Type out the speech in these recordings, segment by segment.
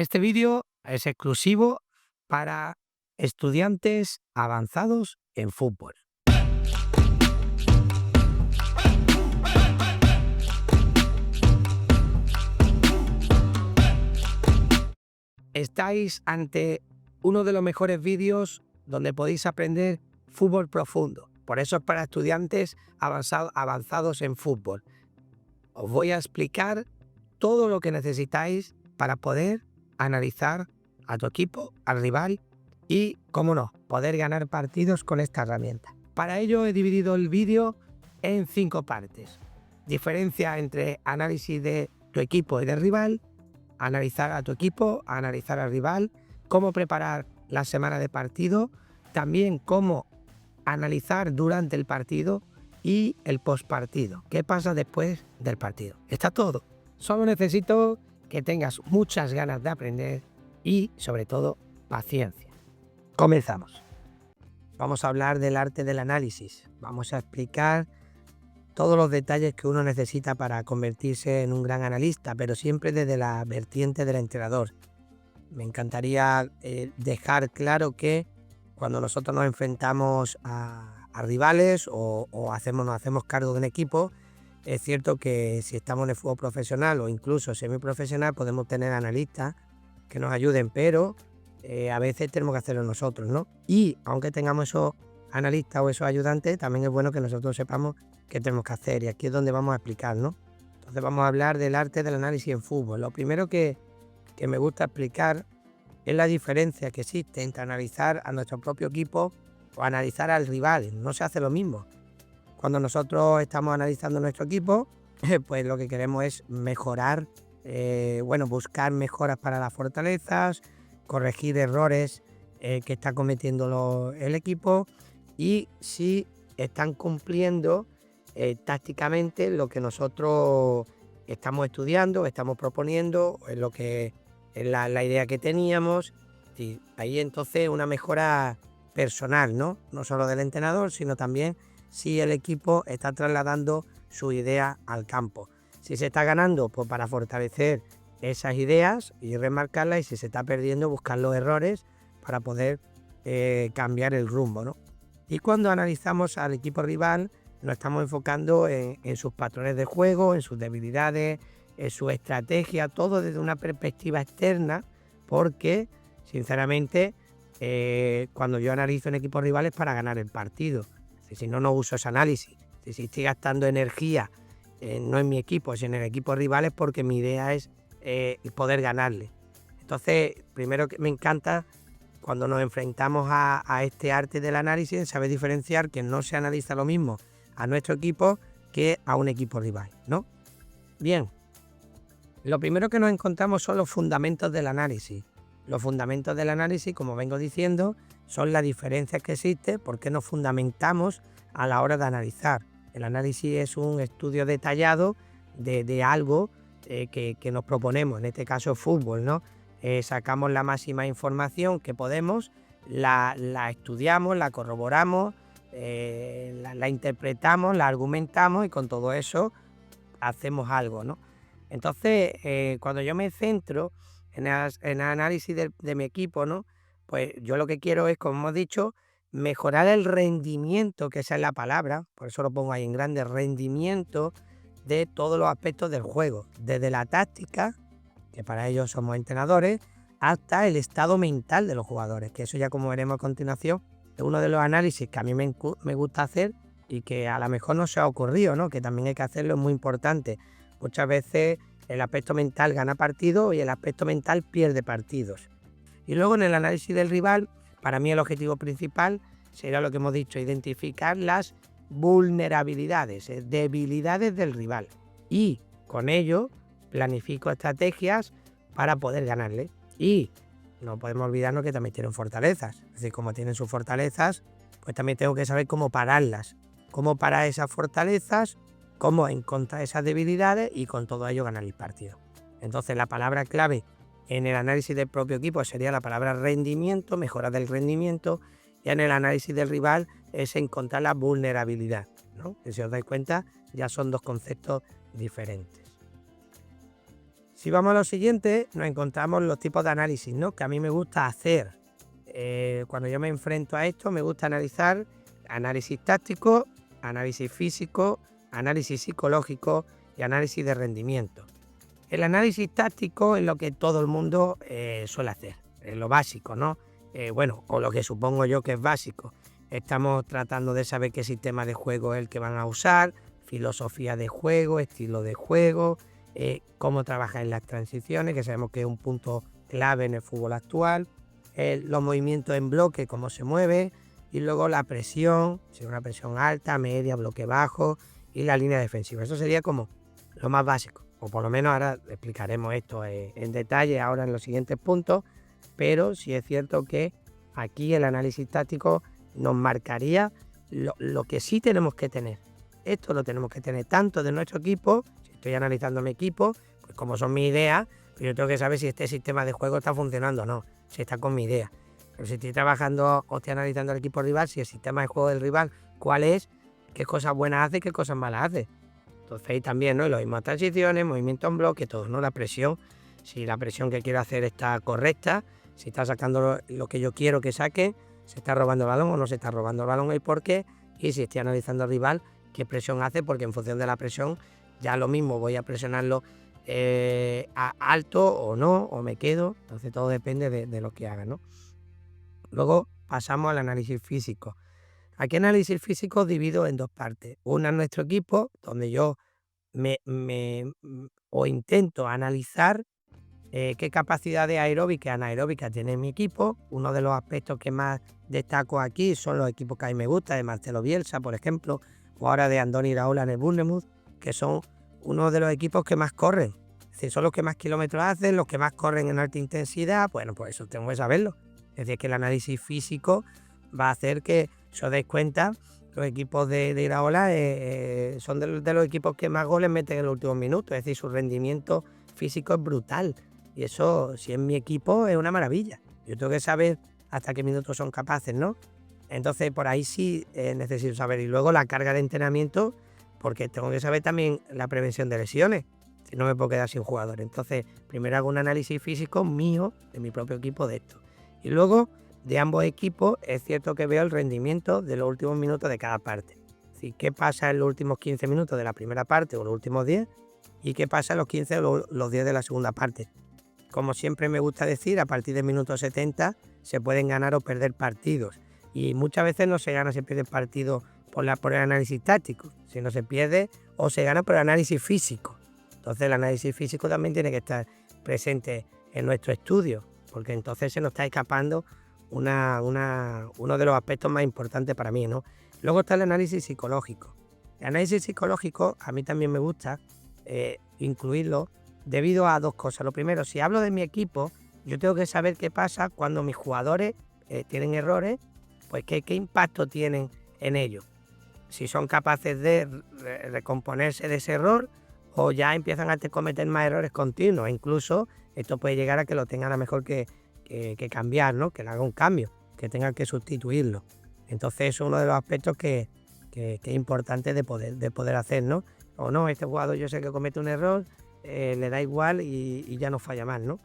Este vídeo es exclusivo para estudiantes avanzados en fútbol. Estáis ante uno de los mejores vídeos donde podéis aprender fútbol profundo. Por eso es para estudiantes avanzados en fútbol. Os voy a explicar todo lo que necesitáis para poder analizar a tu equipo, al rival y, cómo no, poder ganar partidos con esta herramienta. Para ello he dividido el vídeo en 5 partes. Diferencia entre análisis de tu equipo y del rival, analizar a tu equipo, analizar al rival, cómo preparar la semana de partido, también cómo analizar durante el partido y el postpartido. ¿Qué pasa después del partido? Está todo. Solo necesito que tengas muchas ganas de aprender y, sobre todo, paciencia. Comenzamos. Vamos a hablar del arte del análisis. Vamos a explicar todos los detalles que uno necesita para convertirse en un gran analista, pero siempre desde la vertiente del entrenador. Me encantaría dejar claro que cuando nosotros nos enfrentamos a rivales o nos hacemos cargo de un equipo, es cierto que si estamos en el fútbol profesional o incluso semiprofesional podemos tener analistas que nos ayuden, pero a veces tenemos que hacerlo nosotros, ¿no? Y aunque tengamos esos analistas o esos ayudantes, también es bueno que nosotros sepamos qué tenemos que hacer, y aquí es donde vamos a explicar, ¿no? Entonces vamos a hablar del arte del análisis en fútbol. Lo primero que me gusta explicar es la diferencia que existe entre analizar a nuestro propio equipo o analizar al rival. No se hace lo mismo. Cuando nosotros estamos analizando nuestro equipo, pues lo que queremos es mejorar, buscar mejoras para las fortalezas, corregir errores que está cometiendo el equipo y si están cumpliendo tácticamente lo que nosotros estamos estudiando, estamos proponiendo, es lo que es la idea que teníamos. Y ahí entonces una mejora personal, ¿no? No solo del entrenador, sino también si el equipo está trasladando su idea al campo. Si se está ganando, pues para fortalecer esas ideas y remarcarlas, y si se está perdiendo, buscar los errores para poder cambiar el rumbo, ¿no? Y cuando analizamos al equipo rival, nos estamos enfocando en sus patrones de juego, en sus debilidades, en su estrategia, todo desde una perspectiva externa, porque sinceramente cuando yo analizo en equipos rivales para ganar el partido, si no uso ese análisis, si estoy gastando energía no en mi equipo, sino en el equipo rival, es porque mi idea es poder ganarle. Entonces, primero que me encanta cuando nos enfrentamos a este arte del análisis, saber diferenciar que no se analiza lo mismo a nuestro equipo que a un equipo rival, ¿no? Bien, lo primero que nos encontramos son los fundamentos del análisis. Los fundamentos del análisis, como vengo diciendo, son las diferencias que existen, porque nos fundamentamos a la hora de analizar. El análisis es un estudio detallado de algo que nos proponemos, en este caso fútbol, ¿no? Sacamos la máxima información que podemos, la estudiamos, la corroboramos, la interpretamos, la argumentamos, y con todo eso hacemos algo, ¿no? Entonces, cuando yo me centro en el análisis de mi equipo, ¿no? Pues yo lo que quiero es, como hemos dicho, mejorar el rendimiento, que esa es la palabra, por eso lo pongo ahí en grande, rendimiento de todos los aspectos del juego, desde la táctica, que para ello somos entrenadores, hasta el estado mental de los jugadores, que eso ya, como veremos a continuación, es uno de los análisis que a mí me gusta hacer y que a lo mejor no se ha ocurrido, ¿no? Que también hay que hacerlo, es muy importante. Muchas veces el aspecto mental gana partidos y el aspecto mental pierde partidos. Y luego en el análisis del rival, para mí el objetivo principal será lo que hemos dicho, identificar las vulnerabilidades, debilidades del rival. Y con ello planifico estrategias para poder ganarle. Y no podemos olvidarnos que también tienen fortalezas. Es decir, como tienen sus fortalezas, pues también tengo que saber cómo pararlas. Cómo parar esas fortalezas, cómo encontrar esas debilidades y con todo ello ganar el partido. Entonces la palabra clave en el análisis del propio equipo sería la palabra rendimiento, mejora del rendimiento, y en el análisis del rival es encontrar la vulnerabilidad, ¿no? Que si os dais cuenta ya son dos conceptos diferentes. Si vamos a lo siguiente, nos encontramos los tipos de análisis, ¿no?, que a mí me gusta hacer. Cuando yo me enfrento a esto, me gusta analizar análisis táctico, análisis físico, análisis psicológico y análisis de rendimiento. El análisis táctico es lo que todo el mundo suele hacer, es lo básico, ¿no? Bueno, o lo que supongo yo que es básico. Estamos tratando de saber qué sistema de juego es el que van a usar, filosofía de juego, estilo de juego, cómo trabajar en las transiciones, que sabemos que es un punto clave en el fútbol actual, los movimientos en bloque, cómo se mueve, y luego la presión, si es una presión alta, media, bloque bajo, y la línea defensiva. Eso sería como lo más básico, o por lo menos ahora explicaremos esto en detalle ahora en los siguientes puntos, pero sí es cierto que aquí el análisis táctico nos marcaría lo que sí tenemos que tener. Esto lo tenemos que tener tanto de nuestro equipo, si estoy analizando mi equipo, pues como son mis ideas, pues yo tengo que saber si este sistema de juego está funcionando o no, si está con mi idea. Pero si estoy trabajando o estoy analizando el equipo rival, si el sistema de juego del rival, cuál es, qué cosas buenas hace, qué cosas malas hace. Entonces ahí también, ¿no?, las mismas transiciones, movimiento en bloque, todo, ¿no? La presión, si la presión que quiero hacer está correcta, si está sacando lo que yo quiero que saque, se está robando el balón o no se está robando el balón, y por qué, y si estoy analizando al rival, qué presión hace, porque en función de la presión, ya lo mismo, voy a presionarlo a alto o no, o me quedo, entonces todo depende de lo que haga, ¿no? Luego pasamos al análisis físico. Aquí análisis físico divido en dos partes. Una es nuestro equipo, donde yo o intento analizar qué capacidades aeróbicas y anaeróbicas tiene mi equipo. Uno de los aspectos que más destaco aquí son los equipos que a mí me gustan, de Marcelo Bielsa, por ejemplo, o ahora de Andoni Iraola en el Bournemouth, que son uno de los equipos que más corren. Es decir, son los que más kilómetros hacen, los que más corren en alta intensidad. Bueno, pues eso tengo que saberlo. Es decir, que el análisis físico va a hacer que, si os dais cuenta, los equipos de Iraola son de los equipos que más goles meten en los últimos minutos. Es decir, su rendimiento físico es brutal. Y eso, si es mi equipo, es una maravilla. Yo tengo que saber hasta qué minutos son capaces, ¿no? Entonces, por ahí sí necesito saber. Y luego la carga de entrenamiento, porque tengo que saber también la prevención de lesiones. Si no, me puedo quedar sin jugador. Entonces, primero hago un análisis físico mío, de mi propio equipo, de esto. Y luego, de ambos equipos, es cierto que veo el rendimiento de los últimos minutos de cada parte. Es decir, qué pasa en los últimos 15 minutos de la primera parte o los últimos 10, y qué pasa en los 15 o los 10 de la segunda parte. Como siempre me gusta decir, a partir del minuto 70 se pueden ganar o perder partidos. Y muchas veces no se gana, se pierde partido por el análisis táctico, sino se pierde o se gana por el análisis físico. Entonces el análisis físico también tiene que estar presente en nuestro estudio, porque entonces se nos está escapando uno de los aspectos más importantes para mí, ¿no? Luego está el análisis psicológico. El análisis psicológico a mí también me gusta incluirlo debido a dos cosas. Lo primero, si hablo de mi equipo, yo tengo que saber qué pasa cuando mis jugadores tienen errores, pues qué impacto tienen en ellos. Si son capaces de recomponerse de ese error o ya empiezan a cometer más errores continuos. Incluso esto puede llegar a que lo tengan a mejor que cambiar, ¿no? Que le haga un cambio, que tengan que sustituirlo. Entonces eso es uno de los aspectos que es importante de poder hacer, ¿no? O no, este jugador yo sé que comete un error, le da igual y ya no falla más, ¿no?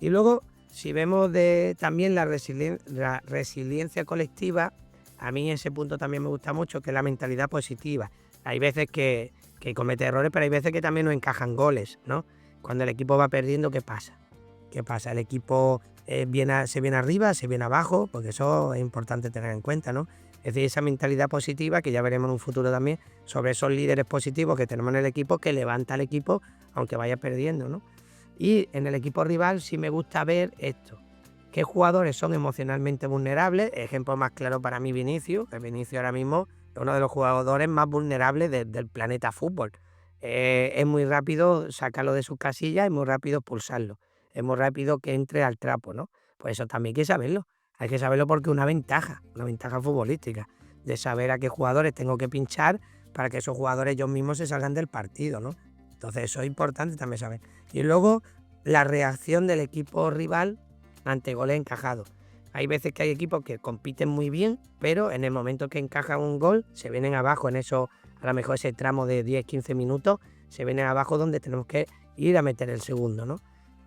Y luego, si vemos también la resiliencia colectiva, a mí ese punto también me gusta mucho, que es la mentalidad positiva. Hay veces que comete errores, pero hay veces que también no encajan goles, ¿no? Cuando el equipo va perdiendo, ¿qué pasa? ¿Qué pasa? El equipo se viene arriba, se viene abajo, porque eso es importante tener en cuenta, ¿no? Es decir, esa mentalidad positiva, que ya veremos en un futuro también, sobre esos líderes positivos que tenemos en el equipo, que levanta al equipo aunque vaya perdiendo, ¿no? Y en el equipo rival sí me gusta ver esto. ¿Qué jugadores son emocionalmente vulnerables? Ejemplo más claro para mí, Vinicius. Que Vinicius ahora mismo es uno de los jugadores más vulnerables del planeta fútbol. Es muy rápido sacarlo de sus casillas, es muy rápido expulsarlo. Es muy rápido que entre al trapo, ¿no? Pues eso también hay que saberlo. Hay que saberlo porque es una ventaja futbolística, de saber a qué jugadores tengo que pinchar para que esos jugadores ellos mismos se salgan del partido, ¿no? Entonces eso es importante también saber. Y luego la reacción del equipo rival ante goles encajados. Hay veces que hay equipos que compiten muy bien, pero en el momento que encajan un gol, se vienen abajo en eso, a lo mejor ese tramo de 10-15 minutos, se vienen abajo donde tenemos que ir a meter el segundo, ¿no?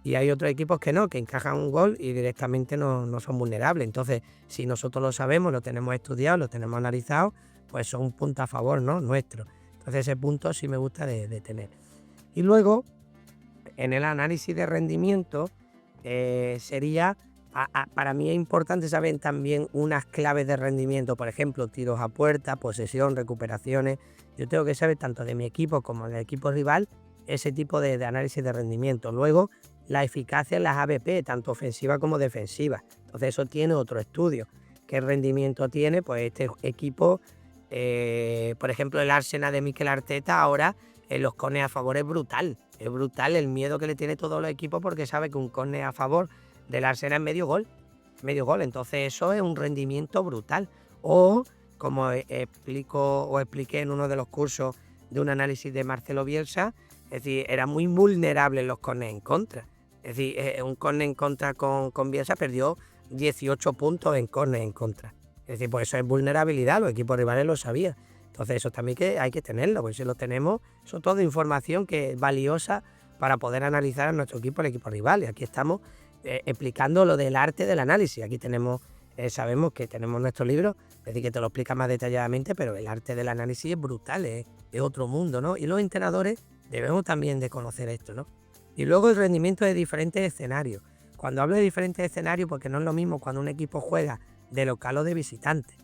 Y hay otros equipos que no, que encajan un gol y directamente no son vulnerables. Entonces, si nosotros lo sabemos, lo tenemos estudiado, lo tenemos analizado, pues son un punto a favor, ¿no? Nuestro. Entonces ese punto sí me gusta de tener. Y luego, en el análisis de rendimiento, sería, para mí es importante saber también unas claves de rendimiento, por ejemplo, tiros a puerta, posesión, recuperaciones. Yo tengo que saber tanto de mi equipo como del equipo rival ese tipo de análisis de rendimiento. Luego, la eficacia en las ABP, tanto ofensiva como defensiva. Entonces eso tiene otro estudio. ¿Qué rendimiento tiene? Pues este equipo, por ejemplo, el Arsenal de Mikel Arteta ahora en los córneres a favor es brutal. Es brutal el miedo que le tiene todos los equipos porque sabe que un córner a favor del Arsenal es medio gol. Medio gol. Entonces eso es un rendimiento brutal. O, como expliqué en uno de los cursos de un análisis de Marcelo Bielsa, es decir, era muy vulnerable en los córneres en contra. Es decir, un córner en contra con Bielsa perdió 18 puntos en córner en contra. Es decir, por eso es vulnerabilidad, los equipos rivales lo sabían. Entonces eso también que hay que tenerlo, porque si lo tenemos, eso es toda información que es valiosa para poder analizar a nuestro equipo, el equipo rival. Y aquí estamos explicando lo del arte del análisis. Aquí tenemos, sabemos que tenemos nuestro libro, es decir, que te lo explica más detalladamente, pero el arte del análisis es brutal, es otro mundo, ¿no? Y los entrenadores debemos también de conocer esto, ¿no? Y luego el rendimiento de diferentes escenarios. Cuando hablo de diferentes escenarios, porque no es lo mismo cuando un equipo juega de local o de visitante.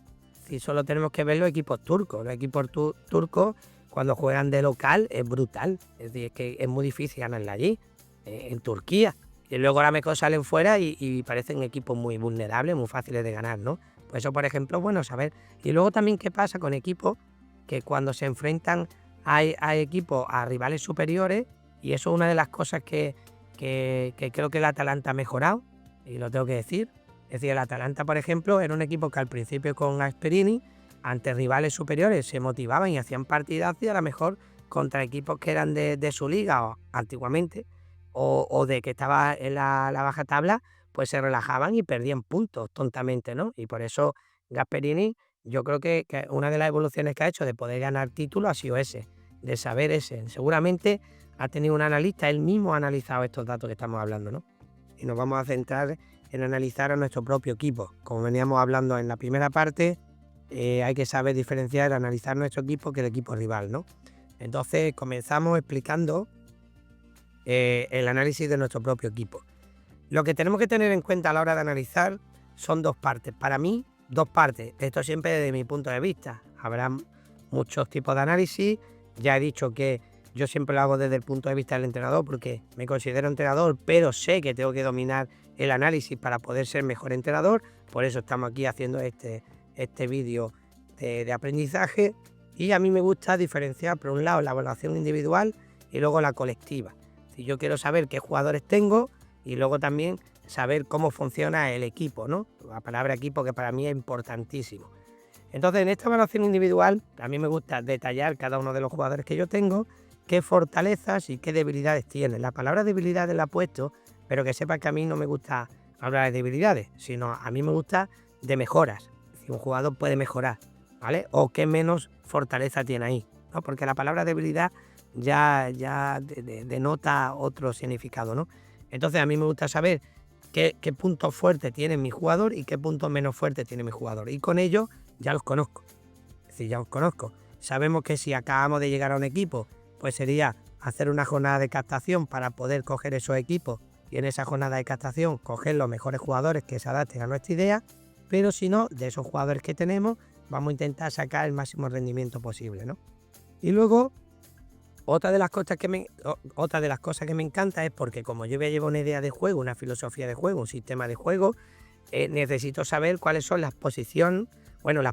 Si solo tenemos que ver los equipos turcos. Los equipos turcos, cuando juegan de local, es brutal. Es decir, es que es muy difícil ganarle allí, en Turquía. Y luego ahora mejor salen fuera y parecen equipos muy vulnerables, muy fáciles de ganar, ¿no? Pues eso, por ejemplo, bueno saber. Y luego también qué pasa con equipos que cuando se enfrentan a equipos, a rivales superiores, y eso es una de las cosas que creo que el Atalanta ha mejorado, y lo tengo que decir. Es decir, el Atalanta, por ejemplo, era un equipo que al principio con Gasperini, ante rivales superiores, se motivaban y hacían partidas y a lo mejor contra equipos que eran de su liga o, antiguamente, o de que estaba en la baja tabla, pues se relajaban y perdían puntos tontamente, ¿no? Y por eso Gasperini, yo creo que una de las evoluciones que ha hecho de poder ganar títulos ha sido ese, de saber ese. Seguramente ha tenido un analista, él mismo ha analizado estos datos que estamos hablando, ¿no? Y nos vamos a centrar en analizar a nuestro propio equipo. Como veníamos hablando en la primera parte, hay que saber diferenciar, analizar nuestro equipo que el equipo rival, ¿no? Entonces comenzamos explicando el análisis de nuestro propio equipo. Lo que tenemos que tener en cuenta a la hora de analizar son dos partes. Para mí, dos partes. Esto siempre desde mi punto de vista. Habrá muchos tipos de análisis. Ya he dicho que yo siempre lo hago desde el punto de vista del entrenador porque me considero entrenador, pero sé que tengo que dominar el análisis para poder ser mejor entrenador. Por eso estamos aquí haciendo este vídeo de aprendizaje. Y a mí me gusta diferenciar, por un lado, la evaluación individual y luego la colectiva. Si yo quiero saber qué jugadores tengo y luego también saber cómo funciona el equipo, ¿no? La palabra equipo, que para mí es importantísimo. Entonces, en esta evaluación individual, a mí me gusta detallar cada uno de los jugadores que yo tengo, qué fortalezas y qué debilidades tienen. La palabra debilidades la he puesto, pero que sepa que a mí no me gusta hablar de debilidades, sino a mí me gusta de mejoras. Si un jugador puede mejorar, ¿vale? O qué menos fortaleza tiene ahí, ¿no? Porque la palabra debilidad ya denota otro significado, ¿no? Entonces a mí me gusta saber qué puntos fuertes tiene mi jugador y qué puntos menos fuertes tiene mi jugador. Y con ello ya los conozco. Es decir, ya los conozco. Sabemos que si acabamos de llegar a un equipo, pues sería hacer una jornada de captación para poder coger esos equipos y en esa jornada de captación coger los mejores jugadores que se adapten a nuestra idea, pero si no, de esos jugadores que tenemos, vamos a intentar sacar el máximo rendimiento posible, ¿no? Y luego, otra de las cosas que me encanta es porque como yo ya llevo una idea de juego, una filosofía de juego, un sistema de juego, necesito saber cuáles son las posiciones, bueno, la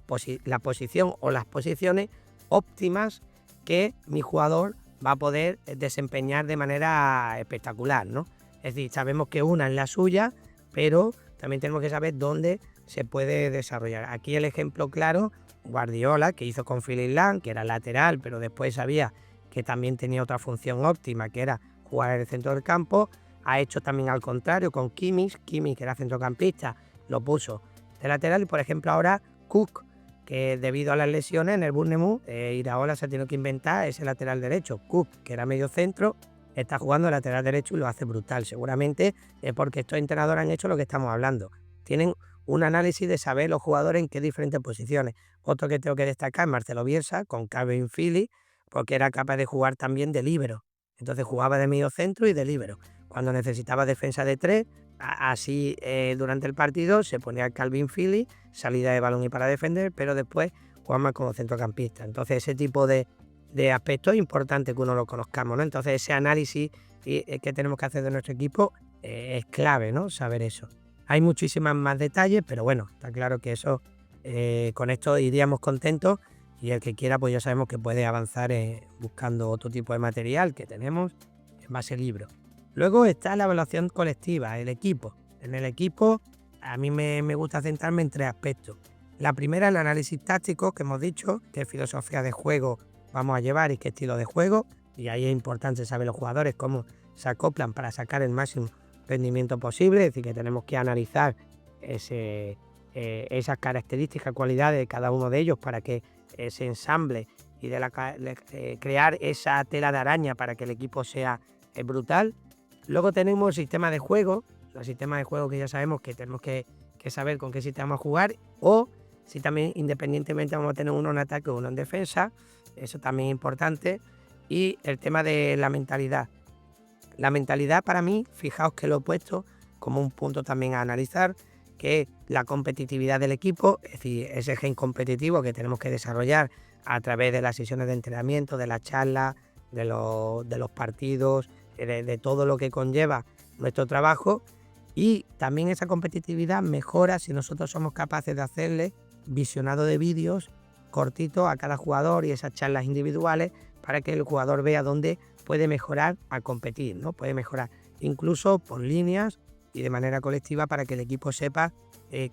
posición o las posiciones óptimas que mi jugador va a poder desempeñar de manera espectacular, ¿no? Es decir, sabemos que una es la suya, pero también tenemos que saber dónde se puede desarrollar. Aquí el ejemplo claro, Guardiola, que hizo con Philipp Lahm, que era lateral, pero después sabía que también tenía otra función óptima, que era jugar en el centro del campo. Ha hecho también al contrario con Kimmich, que era centrocampista, lo puso de lateral. Y por ejemplo ahora Cook, que debido a las lesiones en el Bournemouth, Iraola se ha tenido que inventar ese lateral derecho. Cook, que era medio centro, está jugando lateral derecho y lo hace brutal. Seguramente es porque estos entrenadores han hecho lo que estamos hablando. Tienen un análisis de saber los jugadores en qué diferentes posiciones. Otro que tengo que destacar es Marcelo Bielsa con Calvin Phillips, porque era capaz de jugar también de líbero. Entonces jugaba de medio centro y de líbero. Cuando necesitaba defensa de 3, así durante el partido se ponía Calvin Phillips, salida de balón y para defender, pero después jugaba más como centrocampista. Entonces ese tipo de aspectos es importante que uno lo conozcamos, ¿no? Entonces ese análisis que tenemos que hacer de nuestro equipo es clave, ¿no? Saber eso. Hay muchísimas más detalles, pero bueno, está claro que eso con esto iríamos contentos, y el que quiera pues ya sabemos que puede avanzar buscando otro tipo de material que tenemos en base al libro. Luego está la evaluación colectiva, el equipo. En el equipo a mí me gusta centrarme en 3 aspectos. La primera, el análisis táctico, que hemos dicho, qué filosofía de juego vamos a llevar y qué estilo de juego, y ahí es importante saber los jugadores cómo se acoplan para sacar el máximo rendimiento posible, es decir, que tenemos que analizar esas características, cualidades de cada uno de ellos para que se ensamble y crear esa tela de araña para que el equipo sea brutal. Luego tenemos el sistema de juego, que ya sabemos que tenemos que saber con qué sistema vamos a jugar, o si también independientemente vamos a tener uno en ataque o uno en defensa, eso también es importante. Y el tema de la mentalidad. La mentalidad para mí, fijaos que lo he puesto como un punto también a analizar, que es la competitividad del equipo, es decir, ese gen competitivo que tenemos que desarrollar a través de las sesiones de entrenamiento, de las charlas, de los partidos, de todo lo que conlleva nuestro trabajo. Y también esa competitividad mejora si nosotros somos capaces de hacerle visionado de vídeos cortitos a cada jugador y esas charlas individuales para que el jugador vea dónde puede mejorar al competir, ¿no? Puede mejorar incluso por líneas y de manera colectiva para que el equipo sepa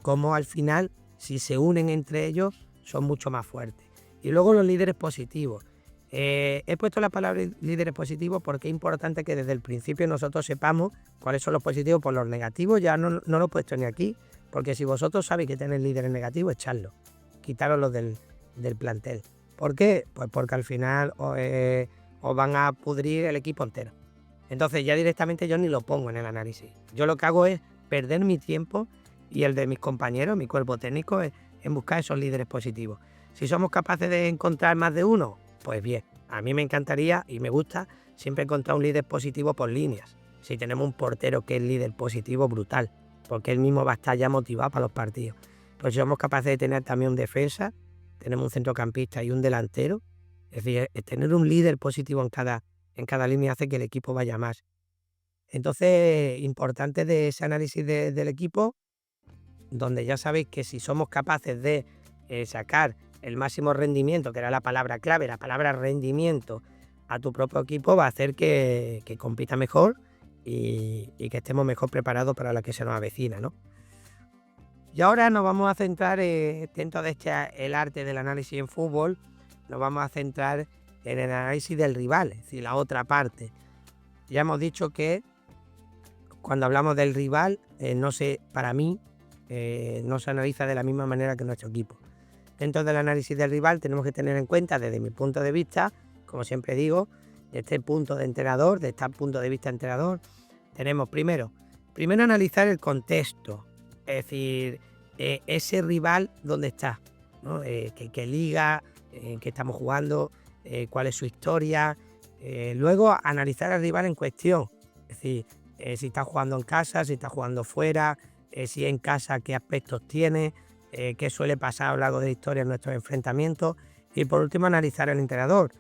cómo al final, si se unen entre ellos, son mucho más fuertes. Y luego los líderes positivos. He puesto la palabra líderes positivos porque es importante que desde el principio nosotros sepamos cuáles son los positivos. Por los negativos ya no lo he puesto ni aquí, porque si vosotros sabéis que tenéis líderes negativos, echadlos, quitároslos del plantel. ¿Por qué? Pues porque al final os van a pudrir el equipo entero. Entonces ya directamente yo ni lo pongo en el análisis. Yo lo que hago es perder mi tiempo y el de mis compañeros, mi cuerpo técnico, en buscar esos líderes positivos. Si somos capaces de encontrar más de uno, pues bien. A mí me encantaría y me gusta siempre encontrar un líder positivo por líneas. Si tenemos un portero que es líder positivo, brutal, porque él mismo va a estar ya motivado para los partidos. Pues si somos capaces de tener también un defensa, tenemos un centrocampista y un delantero, es decir, tener un líder positivo en cada línea hace que el equipo vaya más. Entonces, importante de ese análisis del equipo, donde ya sabéis que si somos capaces de sacar el máximo rendimiento, que era la palabra clave, la palabra rendimiento, a tu propio equipo, va a hacer que compita mejor y que estemos mejor preparados para la que se nos avecina, ¿no? Y ahora nos vamos a centrar, dentro de el arte del análisis en fútbol, nos vamos a centrar en el análisis del rival, es decir, la otra parte. Ya hemos dicho que cuando hablamos del rival, para mí, no se analiza de la misma manera que nuestro equipo. Dentro del análisis del rival tenemos que tener en cuenta, desde mi punto de vista, como siempre digo, de este punto de vista entrenador, tenemos primero analizar el contexto, es decir, ese rival dónde está, ¿no? Qué liga, en qué estamos jugando, cuál es su historia. Luego analizar al rival en cuestión, es decir, si está jugando en casa, si está jugando fuera, si en casa qué aspectos tiene, qué suele pasar a lo largo de la historia en nuestros enfrentamientos. Y por último, analizar el entrenador,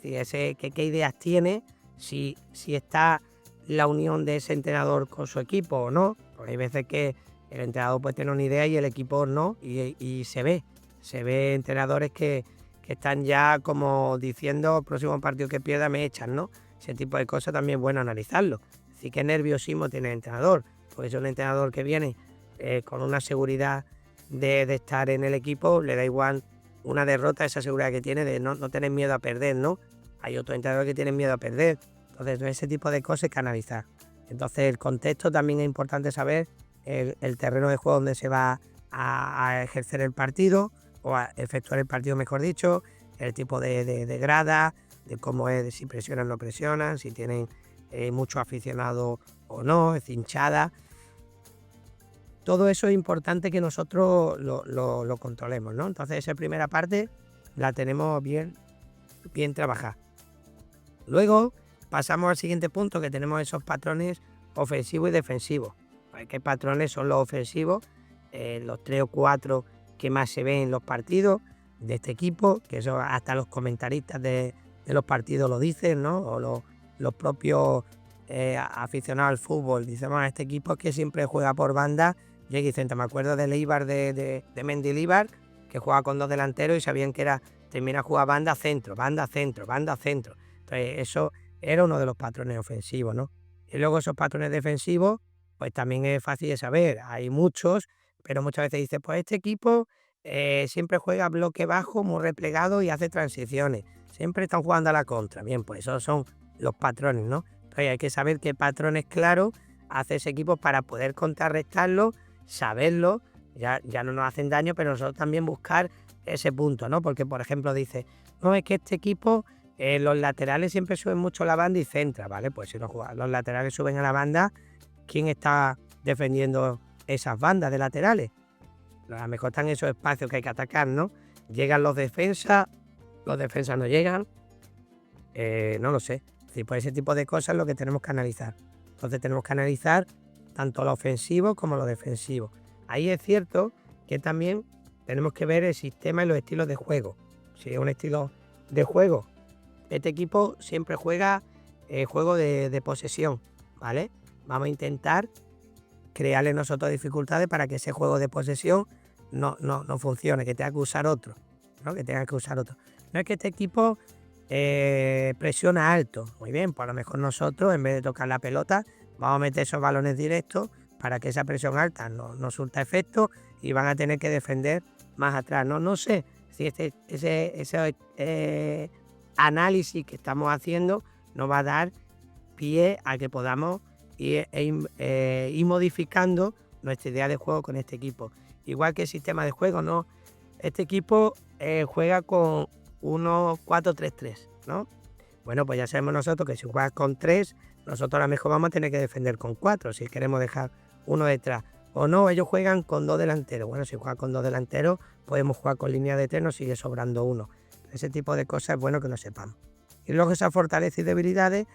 es decir, qué ideas tiene, si está la unión de ese entrenador con su equipo o no, porque hay veces que el entrenador puede tener una idea y el equipo no, y se ve entrenadores que están ya como diciendo, el próximo partido que pierda me echan, ¿no? Ese tipo de cosas también es bueno analizarlo. Así que nerviosismo tiene el entrenador, porque es un entrenador que viene con una seguridad de estar en el equipo, le da igual una derrota, esa seguridad que tiene de no tener miedo a perder, ¿no? Hay otros entrenadores que tienen miedo a perder. Entonces, ese tipo de cosas hay que analizar. Entonces, el contexto también es importante saber, el terreno de juego donde se va a ejercer el partido, o a efectuar el partido, mejor dicho, el tipo de grada, de cómo es, de si presionan o no presionan, si tienen mucho aficionado o no, es hinchada. Todo eso es importante que nosotros lo controlemos, ¿no? Entonces esa primera parte la tenemos bien trabajada. Luego pasamos al siguiente punto, que tenemos esos patrones ofensivos y defensivos. ¿Qué patrones son los ofensivos? Los 3 o 4 que más se ven en los partidos de este equipo, que eso hasta los comentaristas de los partidos lo dicen, ¿no? O los propios aficionados al fútbol dicen, bueno, este equipo es que siempre juega por banda. Yo dicen, me acuerdo del Eibar de Mendilibar, que jugaba con 2 delanteros y sabían que termina jugar banda centro, banda centro, banda centro. Entonces eso era uno de los patrones ofensivos, ¿no? Y luego esos patrones defensivos, pues también es fácil de saber. Hay muchos, pero muchas veces dice, pues este equipo siempre juega bloque bajo, muy replegado y hace transiciones. Siempre están jugando a la contra. Bien, pues esos son los patrones, ¿no? Entonces hay que saber qué patrones claros hace ese equipo para poder contrarrestarlo, saberlo, ya no nos hacen daño, pero nosotros también buscar ese punto, ¿no? Porque, por ejemplo, dice, no, es que este equipo, los laterales siempre suben mucho la banda y centra, ¿vale? Pues si los laterales suben a la banda, ¿quién está defendiendo esas bandas de laterales? A lo mejor están esos espacios que hay que atacar, ¿no? Llegan los defensas no llegan, no lo sé. Es decir, pues ese tipo de cosas es lo que tenemos que analizar. Entonces tenemos que analizar tanto lo ofensivo como lo defensivo. Ahí es cierto que también tenemos que ver el sistema y los estilos de juego. Si es un estilo de juego, este equipo siempre juega juego de posesión, ¿vale? Vamos a intentar crearle nosotros dificultades para que ese juego de posesión no funcione, que tenga que usar otro, ¿no? No es que este equipo presiona alto. Muy bien, pues a lo mejor nosotros, en vez de tocar la pelota, vamos a meter esos balones directos para que esa presión alta no surta efecto y van a tener que defender más atrás. No sé si ese análisis que estamos haciendo nos va a dar pie a que podamos ir modificando nuestra idea de juego con este equipo. Igual que el sistema de juego, ¿no? Este equipo juega con 1-4-3-3, ¿no? Bueno, pues ya sabemos nosotros que si juegas con 3, nosotros a lo mejor vamos a tener que defender con 4 si queremos dejar uno detrás. O no, ellos juegan con 2 delanteros. Bueno, si juegan con 2 delanteros, podemos jugar con línea de 3, nos sigue sobrando uno. Ese tipo de cosas es bueno que lo sepamos. Y luego esas fortalezas y debilidades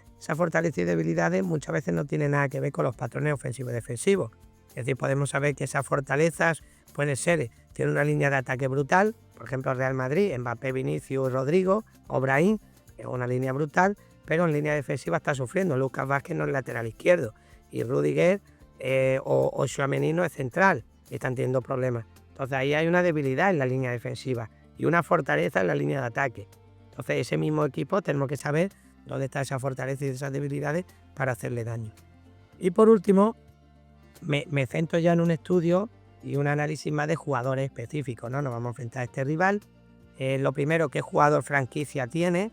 muchas veces no tienen nada que ver con los patrones ofensivos y defensivos. Es decir, podemos saber que esas fortalezas pueden ser, tiene una línea de ataque brutal, por ejemplo Real Madrid, Mbappé, Vinicius, Rodrigo o Brahim, es una línea brutal, pero en línea defensiva está sufriendo. Lucas Vázquez no es lateral izquierdo y Rudiger o Tchouaméni no es central, están teniendo problemas. Entonces ahí hay una debilidad en la línea defensiva y una fortaleza en la línea de ataque. Entonces ese mismo equipo tenemos que saber dónde está esa fortaleza y esas debilidades para hacerle daño. Y por último, me centro ya en un estudio y un análisis más de jugadores específicos, ¿no? Nos vamos a enfrentar a este rival. Lo primero, ¿qué jugador franquicia tiene?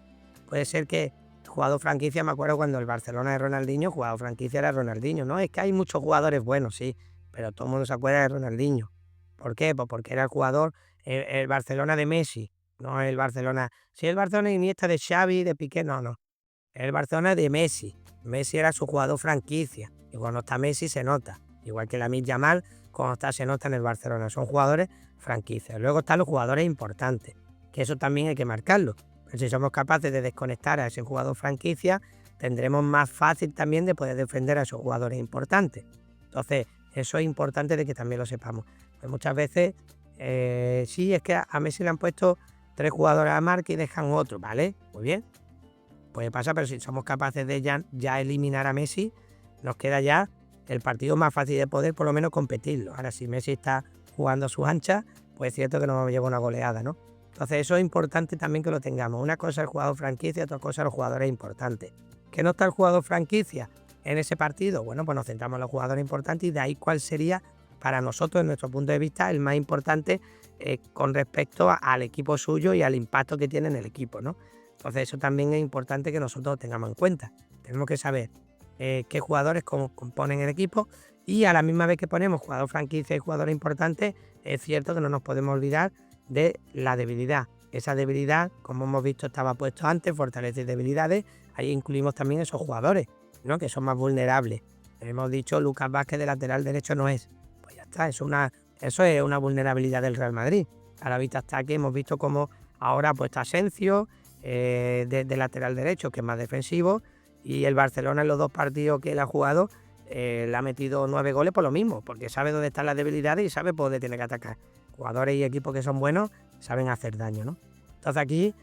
Puede ser que jugador franquicia, me acuerdo cuando el Barcelona de Ronaldinho, jugador franquicia era Ronaldinho, ¿no? Es que hay muchos jugadores buenos, sí, pero todo el mundo se acuerda de Ronaldinho. ¿Por qué? Pues porque era el jugador, el Barcelona de Messi, no el Barcelona. Si el Barcelona de Iniesta, de Xavi, de Piqué, no. El Barcelona de Messi. Messi era su jugador franquicia. Y cuando está Messi se nota. Igual que Lamine Yamal, cuando está se nota en el Barcelona. Son jugadores franquicias. Luego están los jugadores importantes, que eso también hay que marcarlo. Pero si somos capaces de desconectar a ese jugador franquicia, tendremos más fácil también de poder defender a esos jugadores importantes. Entonces, eso es importante de que también lo sepamos. Pues muchas veces, sí, es que a Messi le han puesto 3 jugadores a marca y dejan otro, ¿vale? Muy bien. Puede pasar, pero si somos capaces de ya eliminar a Messi, nos queda ya el partido más fácil de poder por lo menos competirlo. Ahora, si Messi está jugando a sus anchas, pues es cierto que nos lleva una goleada, ¿no? Entonces eso es importante también que lo tengamos. Una cosa es el jugador franquicia, otra cosa los jugadores importantes. ¿Que no está el jugador franquicia en ese partido? Bueno, pues nos centramos en los jugadores importantes y de ahí cuál sería para nosotros, en nuestro punto de vista, el más importante con respecto al equipo suyo y al impacto que tiene en el equipo, ¿no? Entonces eso también es importante que nosotros tengamos en cuenta. Tenemos que saber qué jugadores componen el equipo y a la misma vez que ponemos jugador franquicia y jugadores importantes, es cierto que no nos podemos olvidar de la debilidad. Esa debilidad, como hemos visto, estaba puesto antes, fortalezas y debilidades, ahí incluimos también esos jugadores. ¿no? Que son más vulnerables. Hemos dicho Lucas Vázquez de lateral derecho no es. Pues ya está, eso es una vulnerabilidad del Real Madrid. A la vista está que hemos visto cómo ahora pues está Asensio de lateral derecho, que es más defensivo, y el Barcelona en los 2 partidos que él ha jugado le ha metido 9 goles por lo mismo, porque sabe dónde están las debilidades y sabe por dónde tiene que atacar. Jugadores y equipos que son buenos saben hacer daño, ¿no? Entonces aquí,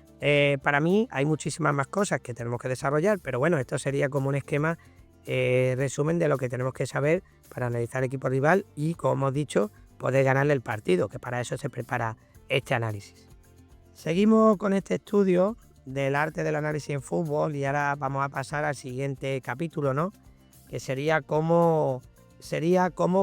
para mí, hay muchísimas más cosas que tenemos que desarrollar, pero bueno, esto sería como un esquema resumen de lo que tenemos que saber para analizar el equipo rival y, como hemos dicho, poder ganarle el partido, que para eso se prepara este análisis. Seguimos con este estudio del arte del análisis en fútbol y ahora vamos a pasar al siguiente capítulo, ¿no? Que sería cómo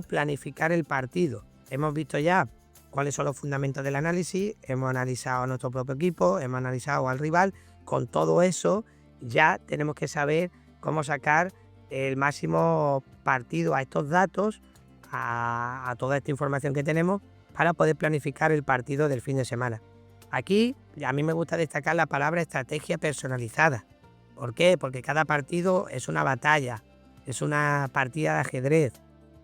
planificar el partido. Hemos visto ya cuáles son los fundamentos del análisis, hemos analizado a nuestro propio equipo, hemos analizado al rival. Con todo eso ya tenemos que saber cómo sacar el máximo partido a estos datos, a toda esta información que tenemos, para poder planificar el partido del fin de semana. Aquí a mí me gusta destacar la palabra estrategia personalizada. ¿Por qué? Porque cada partido es una batalla, es una partida de ajedrez.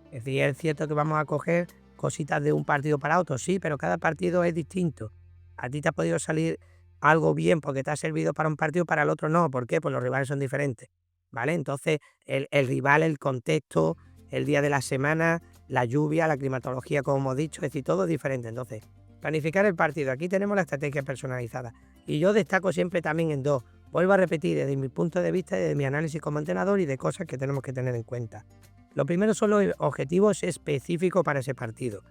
Es decir, es cierto que vamos a coger cositas de un partido para otro, sí, pero cada partido es distinto. A ti te ha podido salir algo bien porque te ha servido para un partido, para el otro no. ¿Por qué? Pues los rivales son diferentes, ¿vale? Entonces, el rival, el contexto, el día de la semana, la lluvia, la climatología, como hemos dicho, es decir, todo es diferente. Entonces, planificar el partido. Aquí tenemos la estrategia personalizada. Y yo destaco siempre también en 2. Vuelvo a repetir desde mi punto de vista, desde mi análisis como entrenador y de cosas que tenemos que tener en cuenta. Lo primero son los objetivos específicos para ese partido.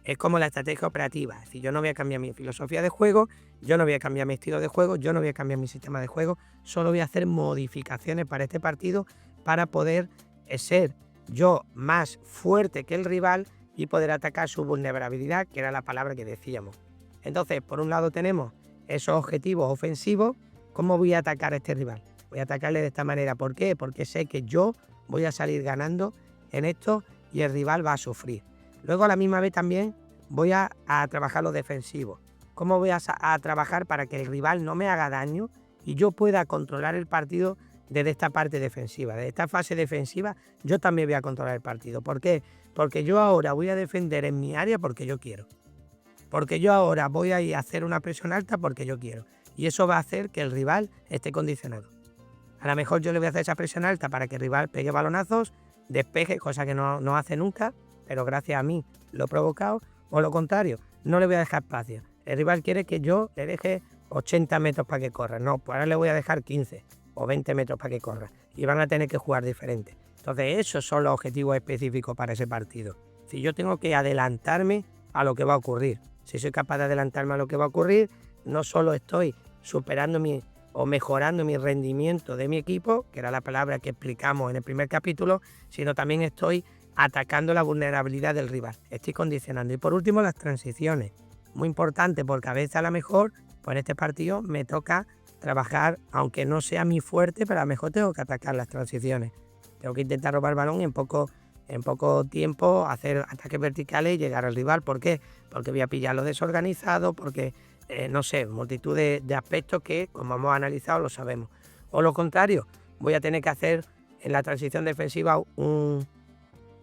Es como la estrategia operativa. Es decir, yo no voy a cambiar mi filosofía de juego, yo no voy a cambiar mi estilo de juego, yo no voy a cambiar mi sistema de juego, solo voy a hacer modificaciones para este partido para poder ser yo más fuerte que el rival y poder atacar su vulnerabilidad, que era la palabra que decíamos. Entonces, por un lado tenemos esos objetivos ofensivos. ¿Cómo voy a atacar a este rival? Voy a atacarle de esta manera. ¿Por qué? Porque sé que yo voy a salir ganando en esto y el rival va a sufrir. Luego a la misma vez también voy a trabajar los defensivos. ¿Cómo voy a trabajar para que el rival no me haga daño y yo pueda controlar el partido desde esta parte defensiva? Desde esta fase defensiva yo también voy a controlar el partido. ¿Por qué? Porque yo ahora voy a defender en mi área porque yo quiero. Porque yo ahora voy a ir a hacer una presión alta porque yo quiero. Y eso va a hacer que el rival esté condicionado. A lo mejor yo le voy a hacer esa presión alta para que el rival pegue balonazos, despeje, cosa que no hace nunca, pero gracias a mí lo he provocado. O lo contrario, no le voy a dejar espacio. El rival quiere que yo le deje 80 metros para que corra. No, pues ahora le voy a dejar 15 o 20 metros para que corra. Y van a tener que jugar diferente. Entonces esos son los objetivos específicos para ese partido. Si yo tengo que adelantarme a lo que va a ocurrir. Si soy capaz de adelantarme a lo que va a ocurrir, no solo estoy superando o mejorando mi rendimiento de mi equipo, que era la palabra que explicamos en el primer capítulo, sino también estoy atacando la vulnerabilidad del rival. Estoy condicionando. Y por último, las transiciones. Muy importante, porque a veces a lo mejor, pues en este partido me toca trabajar, aunque no sea mi fuerte, pero a lo mejor tengo que atacar las transiciones. Tengo que intentar robar el balón y en poco tiempo hacer ataques verticales y llegar al rival. ¿Por qué? Porque voy a pillarlo desorganizado, porque, no sé, multitud de aspectos que, como hemos analizado, lo sabemos. O lo contrario, voy a tener que hacer en la transición defensiva un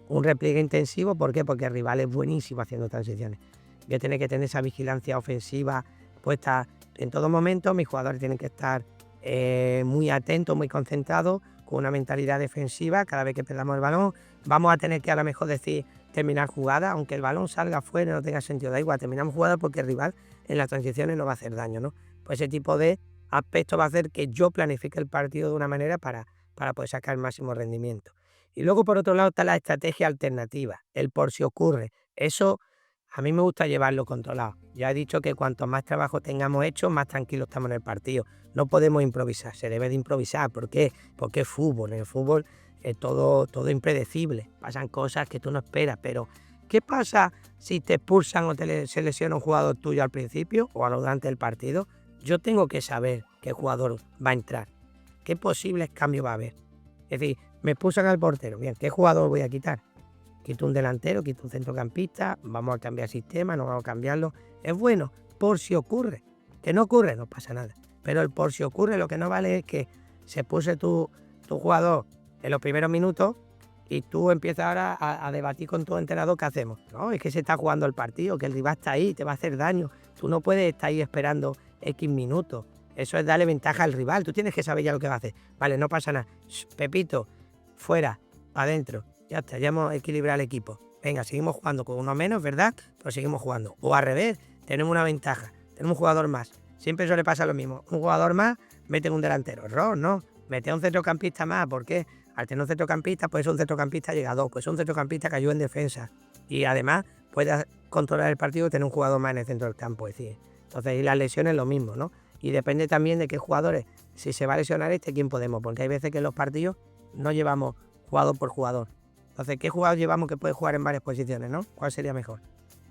repliegue intensivo. ¿Por qué? Porque el rival es buenísimo haciendo transiciones. Voy a tener que tener esa vigilancia ofensiva puesta en todo momento. Mis jugadores tienen que estar muy atentos, muy concentrados, con una mentalidad defensiva. Cada vez que perdamos el balón, vamos a tener que a lo mejor decir terminar jugada, aunque el balón salga fuera y no tenga sentido, da igual, terminamos jugada porque el rival en las transiciones no va a hacer daño, ¿no? Pues ese tipo de aspectos va a hacer que yo planifique el partido de una manera para poder sacar el máximo rendimiento. Y luego, por otro lado, está la estrategia alternativa, el por si ocurre. Eso a mí me gusta llevarlo controlado. Ya he dicho que cuanto más trabajo tengamos hecho, más tranquilos estamos en el partido. No podemos improvisar, se debe de improvisar. ¿Por qué? Porque es fútbol. En el fútbol es todo impredecible. Pasan cosas que tú no esperas. Pero, ¿qué pasa si te expulsan o se lesiona un jugador tuyo al principio o durante el partido? Yo tengo que saber qué jugador va a entrar, qué posibles cambios va a haber. Es decir, me expulsan al portero. Bien, ¿qué jugador voy a quitar? Quito un delantero, quito un centrocampista, vamos a cambiar sistema, no vamos a cambiarlo. Es bueno, por si ocurre. Que no ocurre, no pasa nada. Pero el por si ocurre, lo que no vale es que se puse tu jugador en los primeros minutos y tú empiezas ahora a debatir con tu entrenador qué hacemos. No, es que se está jugando el partido, que el rival está ahí, te va a hacer daño. Tú no puedes estar ahí esperando X minutos. Eso es darle ventaja al rival. Tú tienes que saber ya lo que va a hacer. Vale, no pasa nada. Pepito, fuera, adentro. Ya está, ya hemos equilibrado el equipo. Venga, seguimos jugando con uno menos, ¿verdad? Pues seguimos jugando. O al revés, tenemos una ventaja. Tenemos un jugador más. Siempre eso le pasa lo mismo. Un jugador más, mete un delantero. Error, no. Mete a un centrocampista más. ¿Por qué? Al tener un centrocampista, pues un centrocampista llegador. Pues un centrocampista que ayuda en defensa. Y además puede controlar el partido y tener un jugador más en el centro del campo. Es decir, entonces, y las lesiones lo mismo, ¿no? Y depende también de qué jugadores. Si se va a lesionar ¿quién podemos? Porque hay veces que en los partidos no llevamos jugador por jugador. Entonces, ¿qué jugador llevamos que puede jugar en varias posiciones, no? ¿Cuál sería mejor?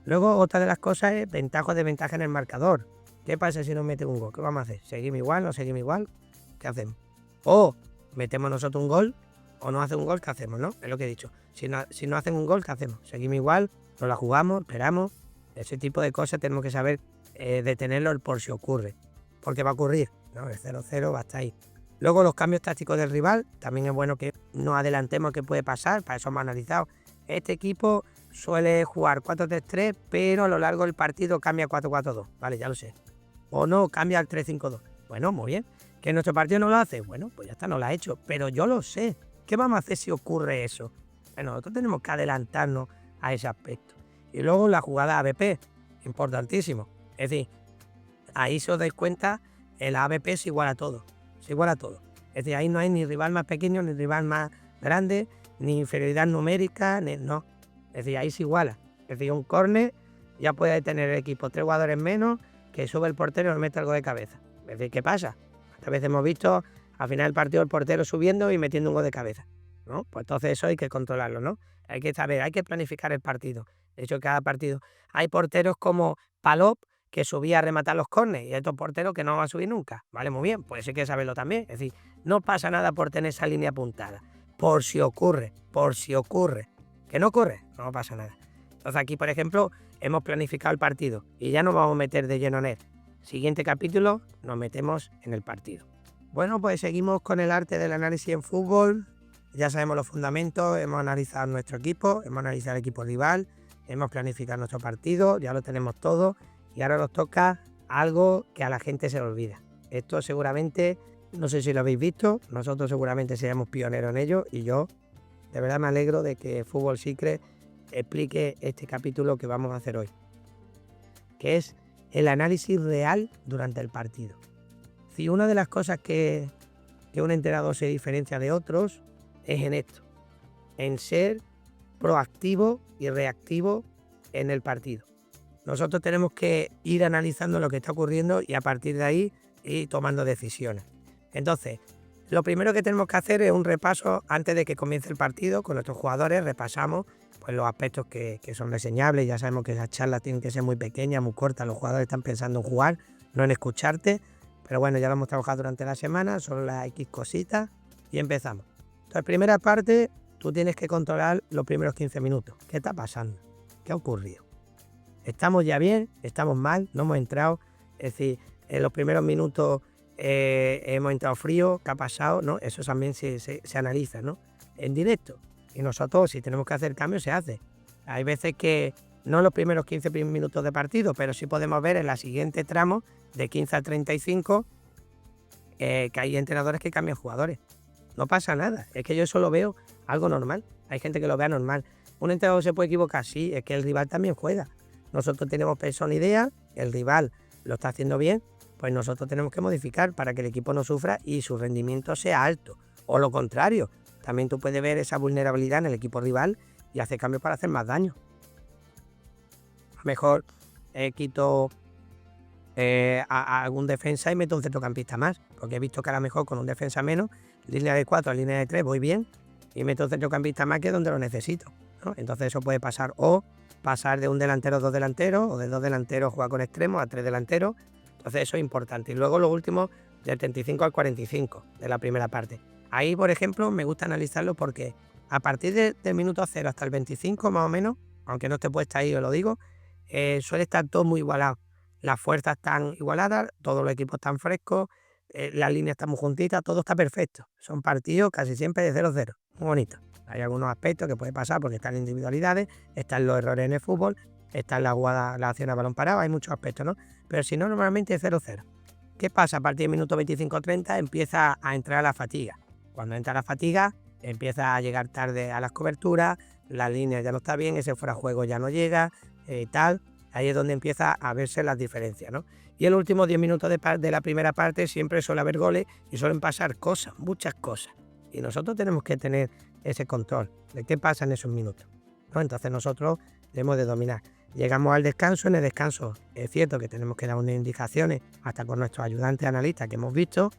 Luego, otra de las cosas es ventaja o desventaja en el marcador. ¿Qué pasa si nos mete un gol? ¿Qué vamos a hacer? ¿Seguimos igual? ¿No seguimos igual? ¿Qué hacemos? O metemos nosotros un gol o no hace un gol, ¿qué hacemos, no? Es lo que he dicho. Si no hacen un gol, ¿qué hacemos? ¿Seguimos igual? ¿No la jugamos? ¿Esperamos? Ese tipo de cosas tenemos que saber detenerlo por si ocurre. Porque va a ocurrir, ¿no? El 0-0 va a estar ahí. Luego los cambios tácticos del rival, también es bueno que no adelantemos qué puede pasar, para eso hemos analizado. Este equipo suele jugar 4-3-3, pero a lo largo del partido cambia 4-4-2, vale, ya lo sé. O no, cambia al 3-5-2. Bueno, muy bien. ¿Que nuestro partido no lo hace? Bueno, pues ya está, no lo ha hecho, pero yo lo sé. ¿Qué vamos a hacer si ocurre eso? Bueno, nosotros tenemos que adelantarnos a ese aspecto. Y luego la jugada ABP, importantísimo. Es decir, ahí si os dais cuenta, el ABP es igual a todo. Es igual a todo. Es decir, ahí no hay ni rival más pequeño, ni rival más grande, ni inferioridad numérica, no. Es decir, ahí se iguala. Es decir, un córner ya puede tener el equipo 3 jugadores menos, que sube el portero y nos mete algo de cabeza. Es decir, ¿qué pasa? Esta vez hemos visto al final del partido el portero subiendo y metiendo un gol de cabeza, ¿no? Pues entonces eso hay que controlarlo, ¿no? Hay que saber, hay que planificar el partido. De hecho, cada partido hay porteros como Palop, que subía a rematar los córneres, y hay otros porteros que no van a subir nunca. Vale, muy bien, pues hay que saberlo también. Es decir, no pasa nada por tener esa línea apuntada. Por si ocurre. ¿Que no ocurre? No pasa nada. Entonces aquí, por ejemplo, hemos planificado el partido y ya nos vamos a meter de lleno en él. Siguiente capítulo, nos metemos en el partido. Bueno, pues seguimos con el arte del análisis en fútbol. Ya sabemos los fundamentos, hemos analizado nuestro equipo, hemos analizado el equipo rival, hemos planificado nuestro partido, ya lo tenemos todo. Y ahora nos toca algo que a la gente se le olvida. Esto seguramente, no sé si lo habéis visto, nosotros seguramente seremos pioneros en ello y yo de verdad me alegro de que Fútbol Secret explique este capítulo que vamos a hacer hoy, que es el análisis real durante el partido. Si una de las cosas que un entrenador se diferencia de otros es en esto, en ser proactivo y reactivo en el partido. Nosotros tenemos que ir analizando lo que está ocurriendo y a partir de ahí ir tomando decisiones. Entonces, lo primero que tenemos que hacer es un repaso antes de que comience el partido. Con nuestros jugadores repasamos pues, los aspectos que son reseñables. Ya sabemos que esas charlas tienen que ser muy pequeñas, muy cortas. Los jugadores están pensando en jugar, no en escucharte. Pero bueno, ya lo hemos trabajado durante la semana, son las X cositas y empezamos. Entonces, primera parte, tú tienes que controlar los primeros 15 minutos. ¿Qué está pasando? ¿Qué ha ocurrido? ¿Estamos ya bien? ¿Estamos mal? ¿No hemos entrado? Es decir, en los primeros minutos hemos entrado frío. ¿Qué ha pasado? ¿No? Eso también se analiza, ¿no? En directo. Y nosotros, si tenemos que hacer cambios, se hace. Hay veces que no en los primeros 15 minutos de partido, pero sí podemos ver en la siguiente tramo, de 15 a 35, que hay entrenadores que cambian jugadores. No pasa nada. Es que yo eso lo veo algo normal. Hay gente que lo vea normal. Un entrenador se puede equivocar, sí, es que el rival también juega. Nosotros tenemos persona idea, el rival lo está haciendo bien, pues nosotros tenemos que modificar para que el equipo no sufra y su rendimiento sea alto. O lo contrario, también tú puedes ver esa vulnerabilidad en el equipo rival y hacer cambios para hacer más daño. A lo mejor quito a algún defensa y meto un centrocampista más, porque he visto que a lo mejor con un defensa menos, línea de 4 a línea de 3 voy bien y meto un centrocampista más que es donde lo necesito, ¿no? Entonces eso puede pasar, o pasar de un delantero a 2 delanteros, o de 2 delanteros jugar con extremos a 3 delanteros. Entonces eso es importante. Y luego lo último, del 35 al 45 de la primera parte. Ahí, por ejemplo, me gusta analizarlo porque a partir del minuto 0 hasta el 25 más o menos, aunque no esté puesta ahí, os lo digo, suele estar todo muy igualado. Las fuerzas están igualadas, todos los equipos están frescos, las líneas están muy juntitas, todo está perfecto. Son partidos casi siempre de 0-0, muy bonito. Hay algunos aspectos que puede pasar porque están individualidades, están los errores en el fútbol, están las jugadas, las acciones a balón parado, hay muchos aspectos, ¿no? Pero si no, normalmente es 0-0. ¿Qué pasa? A partir del minuto 25-30 empieza a entrar la fatiga. Cuando entra la fatiga, empieza a llegar tarde a las coberturas, la línea ya no está bien, ese fuera de juego ya no llega, tal. Ahí es donde empieza a verse las diferencias, ¿no? Y en los últimos 10 minutos de la primera parte siempre suele haber goles y suelen pasar cosas, muchas cosas. Y nosotros tenemos que tener ese control de qué pasa en esos minutos, ¿no? Entonces nosotros debemos de dominar. Llegamos al descanso, en el descanso es cierto que tenemos que dar unas indicaciones hasta con nuestros ayudantes analistas que hemos visto,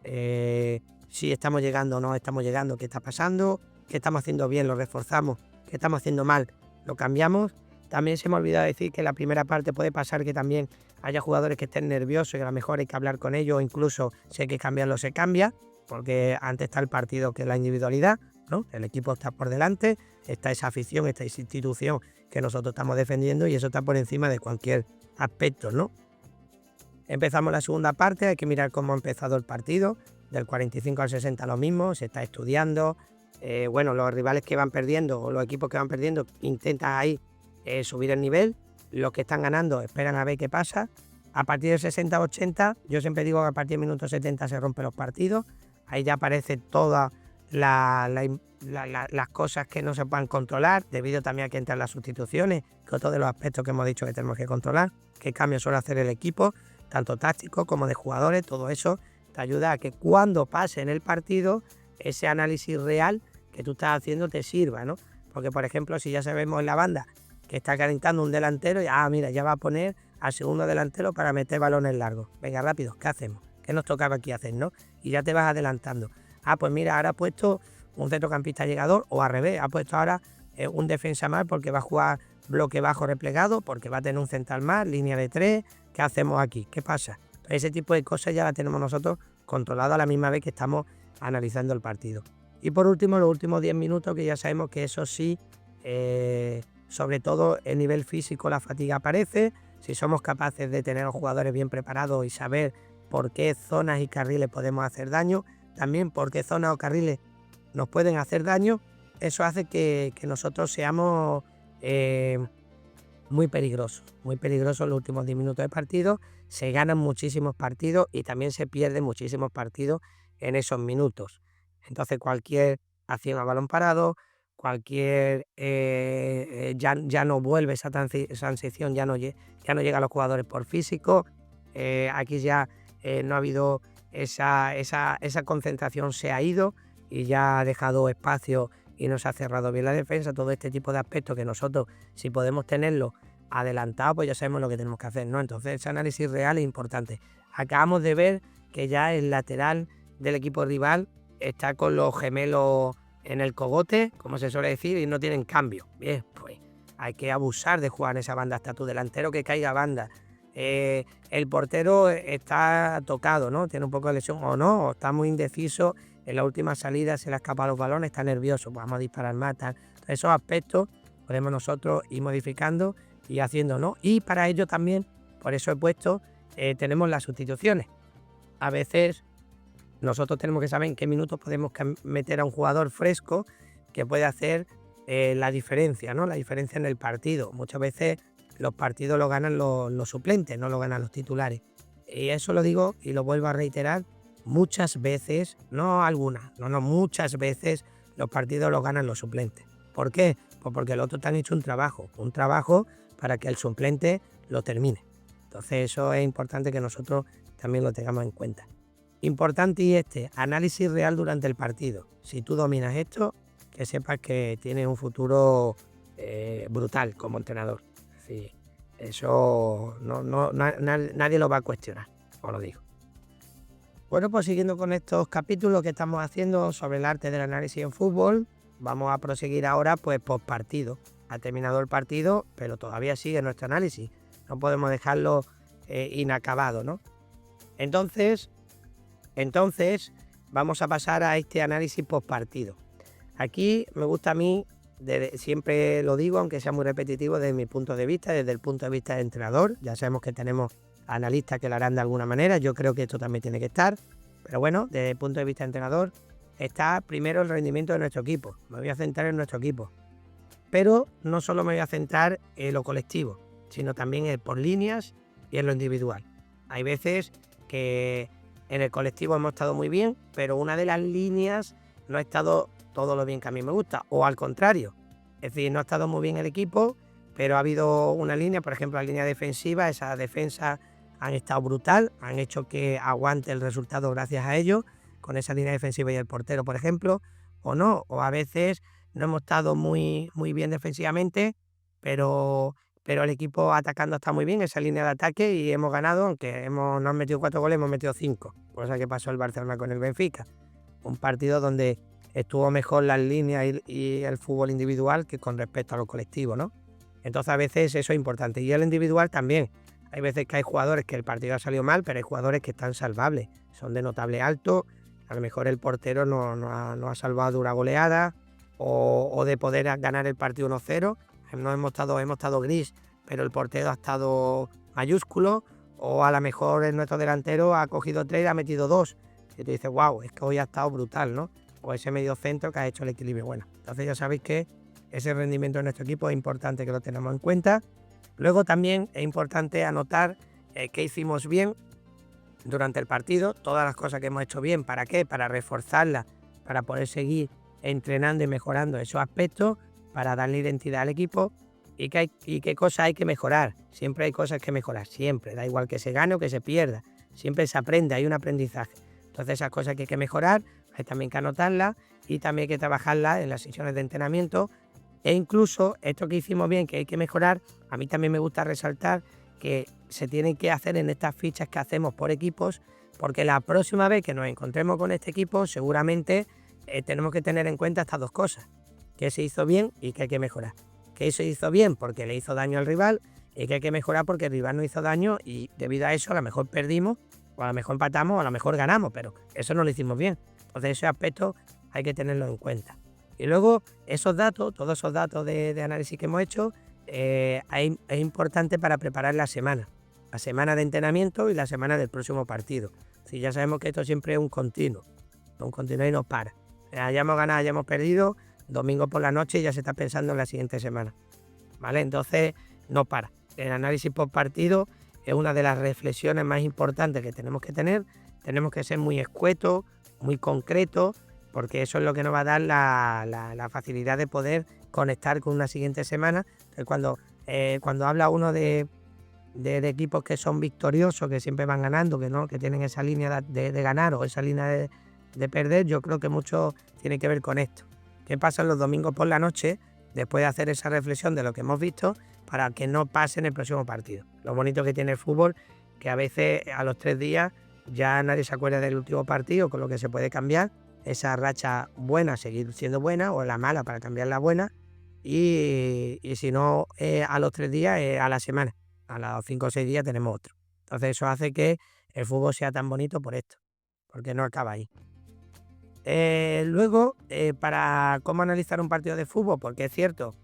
si estamos llegando o no estamos llegando, qué está pasando, qué estamos haciendo bien, lo reforzamos, qué estamos haciendo mal, lo cambiamos. También se me ha olvidado decir que en la primera parte puede pasar que también haya jugadores que estén nerviosos y a lo mejor hay que hablar con ellos, o incluso si hay que cambiarlo se cambia, porque antes está el partido que es la individualidad, ¿no? El equipo está por delante, está esa afición, esta institución que nosotros estamos defendiendo y eso está por encima de cualquier aspecto, ¿no? Empezamos la segunda parte, hay que mirar cómo ha empezado el partido, del 45 al 60 lo mismo, se está estudiando, bueno, los rivales que van perdiendo o los equipos que van perdiendo intentan ahí subir el nivel, los que están ganando esperan a ver qué pasa. A partir del 60-80, yo siempre digo que a partir del minuto 70 se rompen los partidos, ahí ya aparecen todas las cosas que no se puedan controlar, debido también a que entran las sustituciones, que otro de los aspectos que hemos dicho que tenemos que controlar, qué cambios suele hacer el equipo, tanto táctico como de jugadores, todo eso te ayuda a que cuando pase en el partido, ese análisis real que tú estás haciendo te sirva, ¿no? Porque, por ejemplo, si ya sabemos en la banda que está calentando un delantero, y mira, ya va a poner al segundo delantero para meter balones largos. Venga, rápido, ¿qué hacemos? ¿Qué nos tocaba aquí hacer, no? Y ya te vas adelantando. Pues mira, ahora ha puesto un centrocampista llegador, o al revés, ha puesto ahora un defensa más porque va a jugar bloque bajo replegado, porque va a tener un central más, línea de 3. ¿Qué hacemos aquí? ¿Qué pasa? Ese tipo de cosas ya las tenemos nosotros controladas a la misma vez que estamos analizando el partido. Y por último, los últimos 10 minutos, que ya sabemos que eso sí, sobre todo el nivel físico, la fatiga aparece. Si somos capaces de tener a los jugadores bien preparados y saber por qué zonas y carriles podemos hacer daño, también por qué zonas o carriles nos pueden hacer daño, eso hace que nosotros seamos muy peligrosos en los últimos 10 minutos de partido. Se ganan muchísimos partidos y también se pierden muchísimos partidos en esos minutos. Entonces cualquier acción a balón parado, cualquier ya no vuelve esa transición, ya no llega a los jugadores por físico. Aquí ya no ha habido esa concentración, se ha ido y ya ha dejado espacio y nos ha cerrado bien la defensa. Todo este tipo de aspectos que nosotros, si podemos tenerlo adelantado, pues ya sabemos lo que tenemos que hacer, ¿no? Entonces ese análisis real es importante. Acabamos de ver que ya el lateral del equipo rival está con los gemelos en el cogote, como se suele decir, y no tienen cambio. Bien, pues hay que abusar de jugar en esa banda hasta tu delantero que caiga a banda. El portero está tocado, ¿no? Tiene un poco de lesión o no, o está muy indeciso. En la última salida se le escapan los balones, está nervioso, pues vamos a disparar más, tal. Entonces, esos aspectos podemos nosotros ir modificando y haciendo, ¿no? Y para ello también, por eso he puesto, tenemos las sustituciones. A veces nosotros tenemos que saber en qué minutos podemos meter a un jugador fresco que puede hacer la diferencia, ¿no? La diferencia en el partido. Muchas veces los partidos lo ganan los suplentes, no lo ganan los titulares. Y eso lo digo y lo vuelvo a reiterar, muchas veces, no algunas, no, muchas veces los partidos los ganan los suplentes. ¿Por qué? Pues porque los otros te han hecho un trabajo para que el suplente lo termine. Entonces eso es importante que nosotros también lo tengamos en cuenta. Importante y análisis real durante el partido. Si tú dominas esto, que sepas que tienes un futuro brutal como entrenador. Sí, eso nadie lo va a cuestionar, os lo digo. Bueno, pues siguiendo con estos capítulos que estamos haciendo sobre el arte del análisis en fútbol, vamos a proseguir ahora pues post partido. Ha terminado el partido, pero todavía sigue nuestro análisis. No podemos dejarlo inacabado, ¿no? Entonces, vamos a pasar a este análisis post partido. Aquí me gusta a mí, siempre lo digo, aunque sea muy repetitivo desde mi punto de vista, desde el punto de vista del entrenador. Ya sabemos que tenemos analistas que lo harán de alguna manera, yo creo que esto también tiene que estar. Pero bueno, desde el punto de vista de entrenador, está primero el rendimiento de nuestro equipo. Me voy a centrar en nuestro equipo. Pero no solo me voy a centrar en lo colectivo, sino también por líneas y en lo individual. Hay veces que en el colectivo hemos estado muy bien, pero una de las líneas no ha estado todo lo bien que a mí me gusta, o al contrario. Es decir, no ha estado muy bien el equipo, pero ha habido una línea, por ejemplo, la línea defensiva, esa defensa han estado brutal, han hecho que aguante el resultado gracias a ellos, con esa línea defensiva y el portero, por ejemplo, o no, o a veces no hemos estado muy bien defensivamente, pero el equipo atacando está muy bien, esa línea de ataque, y hemos ganado, aunque no han metido 4 goles, hemos metido 5, cosa que pasó el Barcelona con el Benfica. Un partido donde estuvo mejor las líneas y el fútbol individual que con respecto a lo colectivo, ¿no? Entonces a veces eso es importante. Y el individual también. Hay veces que hay jugadores que el partido ha salido mal, pero hay jugadores que están salvables, son de notable alto. A lo mejor el portero no ha salvado de una goleada o de poder ganar el partido 1-0. No hemos estado gris, pero el portero ha estado mayúsculo, o a lo mejor nuestro delantero ha cogido 3 y ha metido 2. Y tú dices, wow, es que hoy ha estado brutal, ¿no? O ese medio centro que ha hecho el equilibrio. Bueno, entonces ya sabéis que ese rendimiento de nuestro equipo es importante que lo tengamos en cuenta. Luego también es importante anotar qué hicimos bien durante el partido, todas las cosas que hemos hecho bien. ¿Para qué? Para reforzarlas, para poder seguir entrenando y mejorando esos aspectos, para darle identidad al equipo y qué cosas hay que mejorar. Siempre hay cosas que mejorar, siempre, da igual que se gane o que se pierda, siempre se aprende, hay un aprendizaje. Entonces esas cosas que hay que mejorar, hay también que anotarlas y también hay que trabajarlas en las sesiones de entrenamiento. E incluso esto que hicimos bien, que hay que mejorar, a mí también me gusta resaltar que se tienen que hacer en estas fichas que hacemos por equipos, porque la próxima vez que nos encontremos con este equipo seguramente tenemos que tener en cuenta estas dos cosas: que se hizo bien y que hay que mejorar. Que se hizo bien porque le hizo daño al rival y que hay que mejorar porque el rival no hizo daño y debido a eso a lo mejor perdimos, o a lo mejor empatamos, o a lo mejor ganamos, pero eso no lo hicimos bien. Entonces ese aspecto hay que tenerlo en cuenta. Y luego esos datos, todos esos datos de análisis que hemos hecho, es importante para preparar la semana de entrenamiento y la semana del próximo partido. Si ya sabemos que esto siempre es un continuo y no para. Hayamos ganado, hayamos perdido, domingo por la noche ya se está pensando en la siguiente semana, ¿vale? Entonces no para. El análisis por partido es una de las reflexiones más importantes que tenemos que tener. Tenemos que ser muy escuetos, muy concretos, porque eso es lo que nos va a dar la facilidad de poder conectar con una siguiente semana. Cuando habla uno de equipos que son victoriosos, que siempre van ganando, que tienen esa línea de ganar o esa línea de perder, yo creo que mucho tiene que ver con esto. ¿Qué pasa los domingos por la noche después de hacer esa reflexión de lo que hemos visto para que no pase en el próximo partido? Lo bonito que tiene el fútbol, que a veces a los 3 días ya nadie se acuerda del último partido, con lo que se puede cambiar esa racha buena, seguir siendo buena, o la mala para cambiar la buena, y si no a los 3 días, a la semana, a los 5 o 6 días tenemos otro. Entonces eso hace que el fútbol sea tan bonito por esto, porque no acaba ahí. Luego, para cómo analizar un partido de fútbol, porque es cierto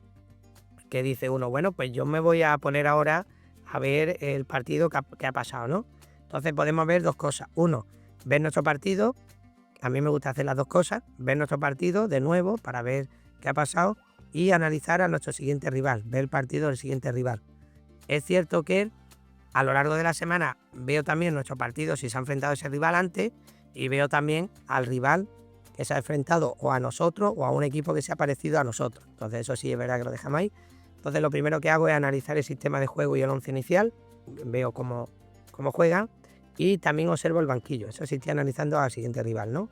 que dice uno, bueno, pues yo me voy a poner ahora a ver el partido que ha pasado, ¿no? Entonces podemos ver dos cosas. Uno, ver nuestro partido. A mí me gusta hacer las dos cosas: ver nuestro partido de nuevo para ver qué ha pasado y analizar a nuestro siguiente rival, ver el partido del siguiente rival. Es cierto que a lo largo de la semana veo también nuestro partido si se ha enfrentado a ese rival antes, y veo también al rival que se ha enfrentado o a nosotros o a un equipo que se ha parecido a nosotros. Entonces eso sí es verdad que lo dejamos ahí. Entonces lo primero que hago es analizar el sistema de juego y el once inicial, veo cómo juegan, y también observo el banquillo. Eso sí, estoy analizando al siguiente rival, ¿no?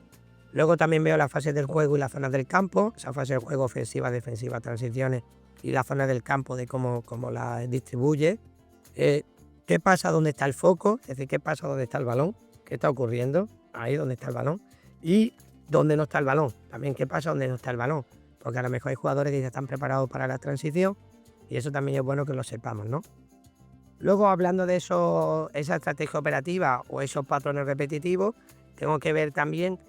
Luego también veo las fases del juego y las zonas del campo, esa fase del juego: ofensiva, defensiva, transiciones, y la zona del campo de cómo la distribuye. ¿Qué pasa? ¿Dónde está el foco? Es decir, ¿qué pasa? ¿Dónde está el balón? ¿Qué está ocurriendo? Ahí donde está el balón. Y dónde no está el balón. También qué pasa donde no está el balón. Porque a lo mejor hay jugadores que ya están preparados para la transición, y eso también es bueno que lo sepamos, ¿no? Luego, hablando de esa estrategia operativa o esos patrones repetitivos, tengo que ver también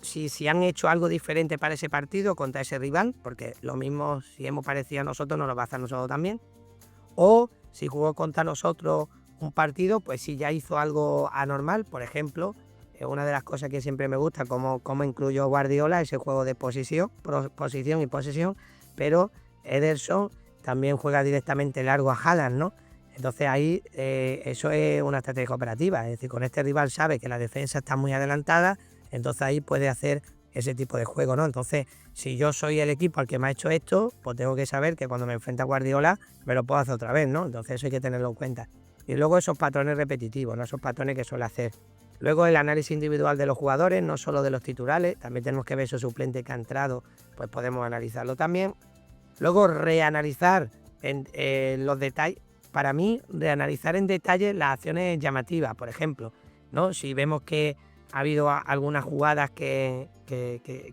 si han hecho algo diferente para ese partido contra ese rival, porque lo mismo, si hemos parecido a nosotros, nos lo va a hacer a nosotros también. O si jugó contra nosotros un partido, pues si ya hizo algo anormal, por ejemplo, es una de las cosas que siempre me gusta, cómo incluyó Guardiola ese juego de posición y posesión, pero Ederson también juega directamente largo a Haaland, ¿no? Entonces ahí eso es una estrategia operativa, es decir, con este rival sabe que la defensa está muy adelantada, entonces ahí puede hacer ese tipo de juego, ¿no? Entonces, si yo soy el equipo al que me ha hecho esto, pues tengo que saber que cuando me enfrenta a Guardiola me lo puedo hacer otra vez, ¿no? Entonces eso hay que tenerlo en cuenta. Y luego esos patrones repetitivos, ¿no? Esos patrones que suele hacer. Luego el análisis individual de los jugadores, no solo de los titulares, también tenemos que ver esos suplentes que ha entrado, pues podemos analizarlo también. Luego reanalizar los detalles. Para mí, reanalizar en detalle las acciones llamativas, por ejemplo, ¿no? Si vemos que ha habido algunas jugadas que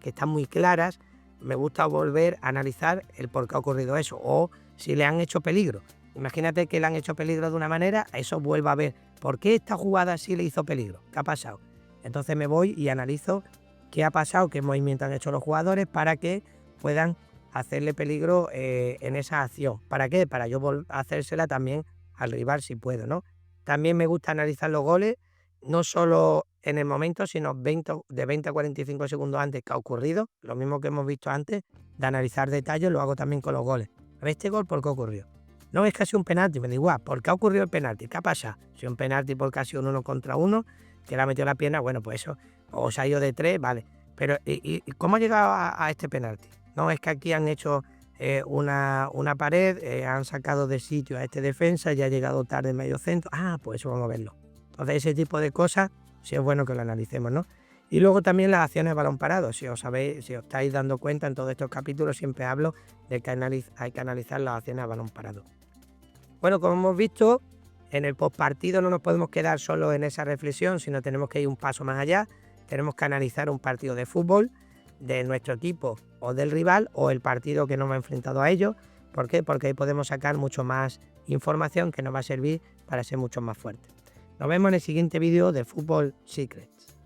están muy claras, me gusta volver a analizar el por qué ha ocurrido eso, o si le han hecho peligro. Imagínate que le han hecho peligro de una manera, eso vuelva a ver por qué esta jugada sí le hizo peligro, qué ha pasado. Entonces me voy y analizo qué ha pasado, qué movimiento han hecho los jugadores para que puedan hacerle peligro en esa acción. ¿Para qué? Para yo hacérsela también al rival si puedo, ¿no? También me gusta analizar los goles, no solo en el momento, sino de 20 a 45 segundos antes que ha ocurrido. Lo mismo que hemos visto antes, de analizar detalles, lo hago también con los goles. A ver, este gol, ¿por qué ocurrió? No es casi un penalti, me da igual. ¿Por qué ha ocurrido el penalti? ¿Qué ha pasado? Si un penalti por casi un 1 contra 1, que le ha metido la pierna, bueno, pues eso, o se ha ido de 3, vale. Pero ¿y cómo ha llegado a este penalti? No, es que aquí han hecho una pared, han sacado de sitio a este defensa, ya ha llegado tarde en medio centro. Ah, pues eso vamos a verlo. Entonces ese tipo de cosas sí es bueno que lo analicemos, ¿no? Y luego también las acciones de balón parado. Si os estáis dando cuenta, en todos estos capítulos siempre hablo de que hay que analizar las acciones de balón parado. Bueno, como hemos visto, en el postpartido no nos podemos quedar solo en esa reflexión, sino tenemos que ir un paso más allá. Tenemos que analizar un partido de fútbol de nuestro equipo o del rival, o el partido que nos ha enfrentado a ellos. ¿Por qué? Porque ahí podemos sacar mucho más información que nos va a servir para ser mucho más fuertes. Nos vemos en el siguiente vídeo de Football Secrets.